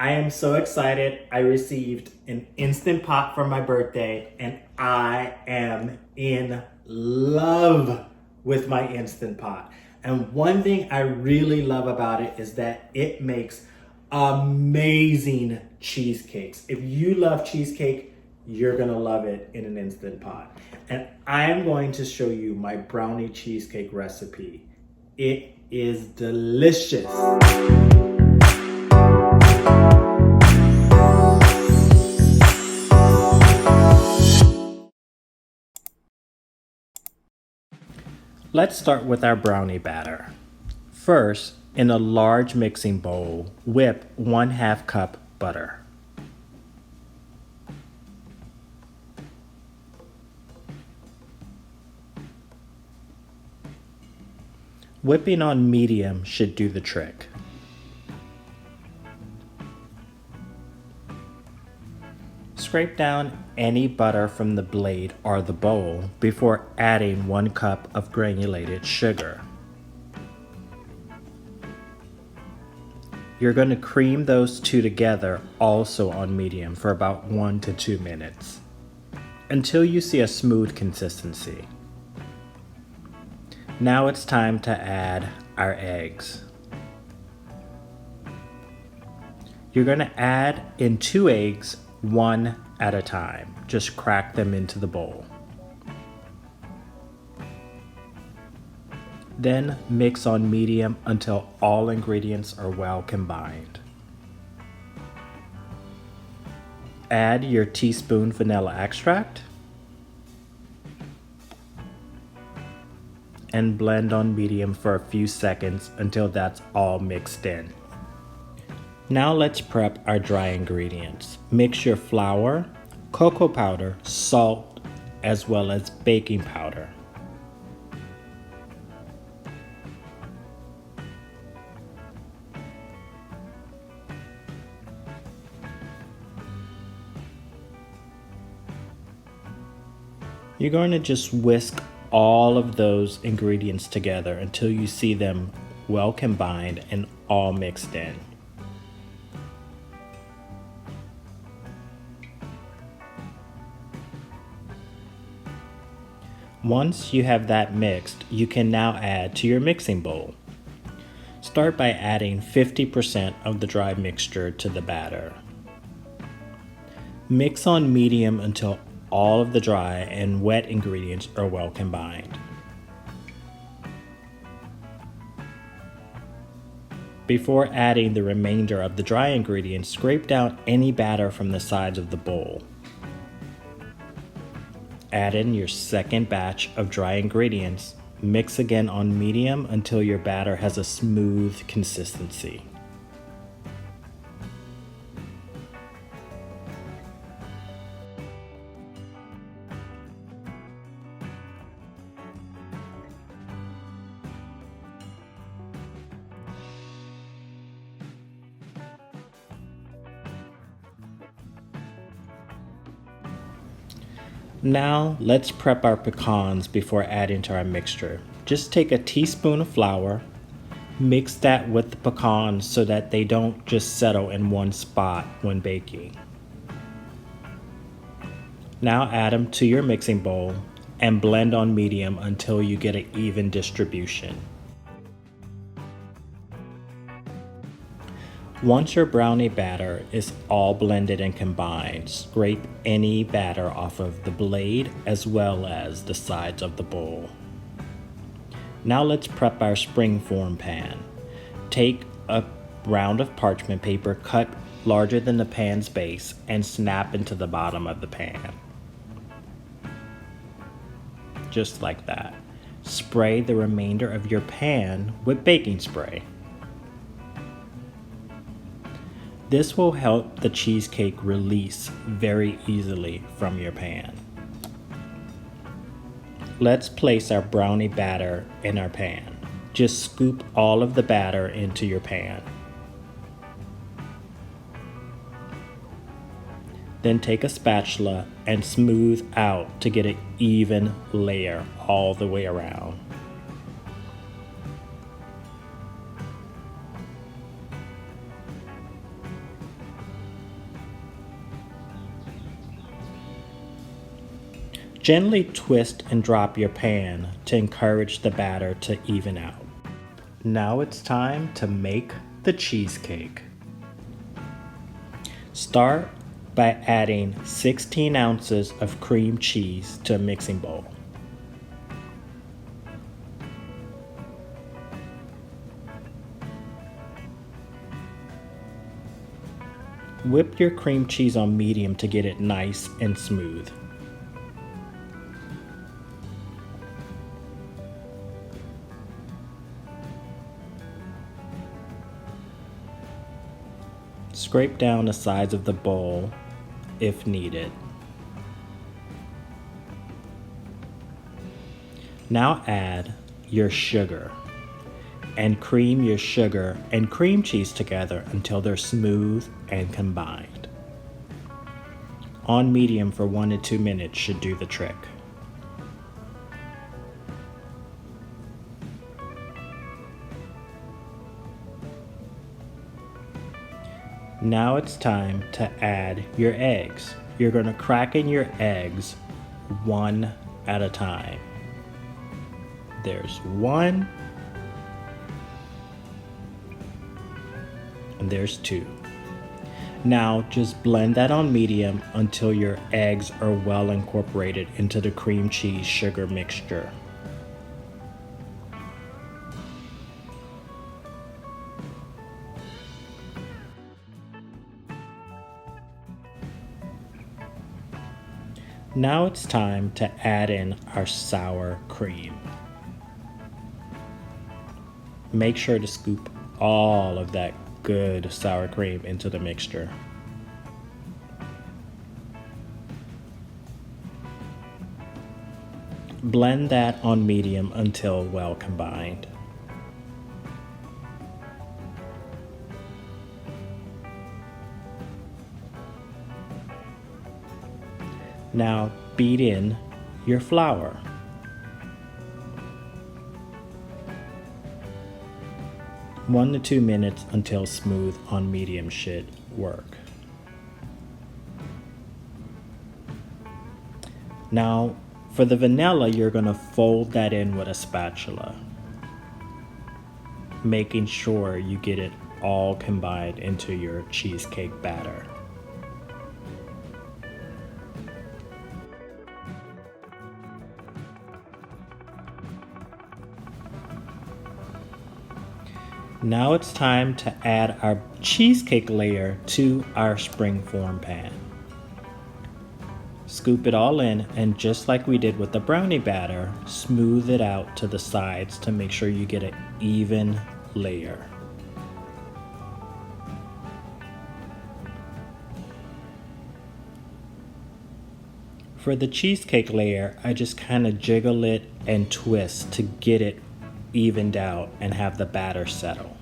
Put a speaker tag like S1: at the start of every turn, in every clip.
S1: I am so excited. I received an Instant Pot for my birthday and I am in love with my Instant Pot. And one thing I really love about it is that it makes amazing cheesecakes. If you love cheesecake, you're gonna love it in an Instant Pot. And I'm going to show you my brownie cheesecake recipe. It is delicious. Let's start with our brownie batter. First, in a large mixing bowl, whip 1/2 cup butter. Whipping on medium should do the trick. Scrape down any butter from the blade or the bowl before adding 1 cup of granulated sugar. You're going to cream those two together also on medium for about 1 to 2 minutes until you see a smooth consistency. Now it's time to add our eggs. You're going to add in 2 eggs, 1 at a time. Just crack them into the bowl. Then mix on medium until all ingredients are well combined. Add your teaspoon vanilla extract and blend on medium for a few seconds until that's all mixed in. Now let's prep our dry ingredients. Mix your flour, cocoa powder, salt, as well as baking powder. You're going to just whisk all of those ingredients together until you see them well combined and all mixed in. Once you have that mixed, you can now add to your mixing bowl. Start by adding 50% of the dry mixture to the batter. Mix on medium until all of the dry and wet ingredients are well combined. Before adding the remainder of the dry ingredients, scrape down any batter from the sides of the bowl. Add in your second batch of dry ingredients. Mix again on medium until your batter has a smooth consistency. Now let's prep our pecans before adding to our mixture. Just take a teaspoon of flour, mix that with the pecans so that they don't just settle in one spot when baking. Now add them to your mixing bowl and blend on medium until you get an even distribution. Once your brownie batter is all blended and combined, scrape any batter off of the blade as well as the sides of the bowl. Now let's prep our springform pan. Take a round of parchment paper cut larger than the pan's base and snap into the bottom of the pan. Just like that. Spray the remainder of your pan with baking spray. This will help the cheesecake release very easily from your pan. Let's place our brownie batter in our pan. Just scoop all of the batter into your pan. Then take a spatula and smooth out to get an even layer all the way around. Gently twist and drop your pan to encourage the batter to even out. Now it's time to make the cheesecake. Start by adding 16 ounces of cream cheese to a mixing bowl. Whip your cream cheese on medium to get it nice and smooth. Scrape down the sides of the bowl if needed. Now add your sugar and cream your sugar and cream cheese together until they're smooth and combined. On medium for 1 to 2 minutes should do the trick. Now it's time to add your eggs. You're going to crack in your eggs one at a time. There's one, and there's two. Now just blend that on medium until your eggs are well incorporated into the cream cheese sugar mixture. Now it's time to add in our sour cream. Make sure to scoop all of that good sour cream into the mixture. Blend that on medium until well combined. Now beat in your flour. One to 2 minutes until smooth on medium should work. Now for the vanilla, you're going to fold that in with a spatula, making sure you get it all combined into your cheesecake batter. Now it's time to add our cheesecake layer to our springform pan. Scoop it all in, and just like we did with the brownie batter, smooth it out to the sides to make sure you get an even layer. For the cheesecake layer, I just kind of jiggle it and twist to get it evened out and have the batter settle.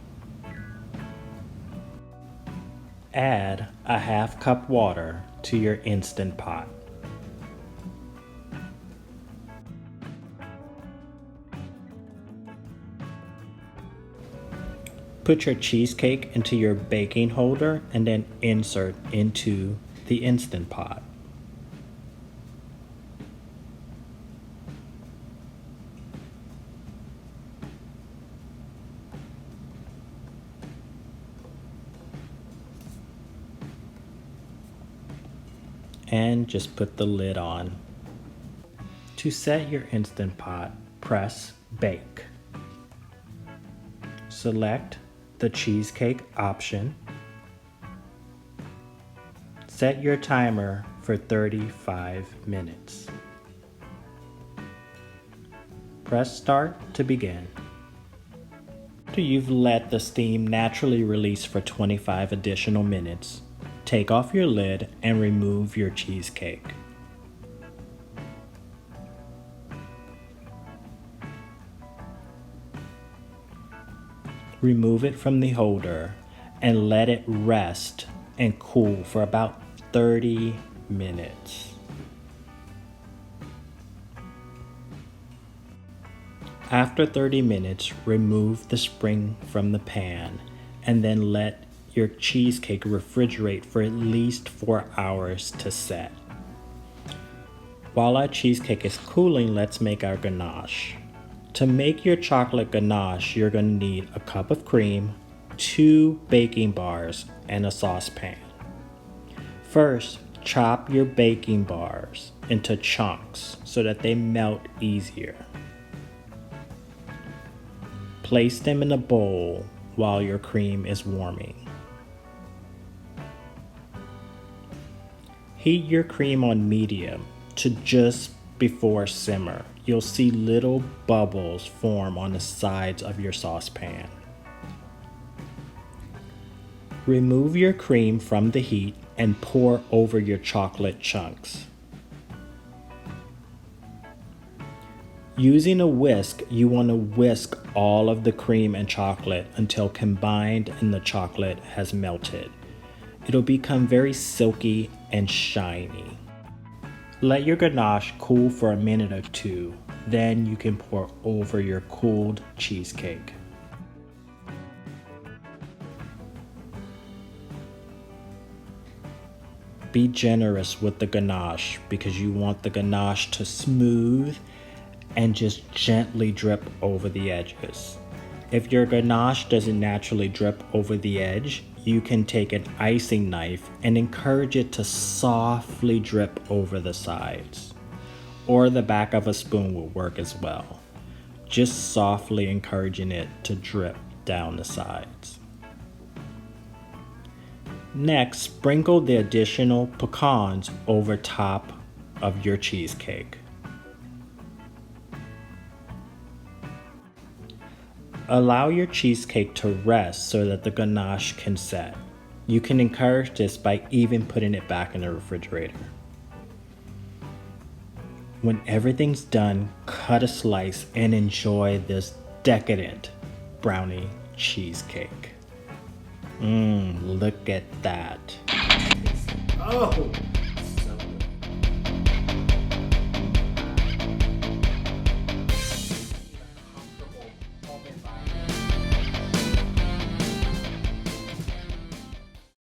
S1: Add a ½ cup water to your Instant Pot. Put your cheesecake into your baking holder and then insert into the Instant Pot. And just put the lid on. To set your Instant Pot, press Bake. Select the cheesecake option. Set your timer for 35 minutes. Press Start to begin. After you've let the steam naturally release for 25 additional minutes, take off your lid and remove your cheesecake. Remove it from the holder and let it rest and cool for about 30 minutes. After 30 minutes, remove the spring from the pan and then let your cheesecake refrigerate for at least 4 hours to set. While our cheesecake is cooling, let's make our ganache. To make your chocolate ganache, you're going to need a cup of cream, 2 baking bars, and a saucepan. First, chop your baking bars into chunks so that they melt easier. Place them in a bowl while your cream is warming. Heat your cream on medium to just before simmer. You'll see little bubbles form on the sides of your saucepan. Remove your cream from the heat and pour over your chocolate chunks. Using a whisk, you want to whisk all of the cream and chocolate until combined and the chocolate has melted. It'll become very silky and shiny. Let your ganache cool for a minute or 2, then you can pour over your cooled cheesecake. Be generous with the ganache because you want the ganache to smooth and just gently drip over the edges. If your ganache doesn't naturally drip over the edge, you can take an icing knife and encourage it to softly drip over the sides. Or the back of a spoon will work as well. Just softly encouraging it to drip down the sides. Next, sprinkle the additional pecans over top of your cheesecake. Allow your cheesecake to rest so that the ganache can set. You can encourage this by even putting it back in the refrigerator. When everything's done, cut a slice and enjoy this decadent brownie cheesecake. Look at that.
S2: Oh!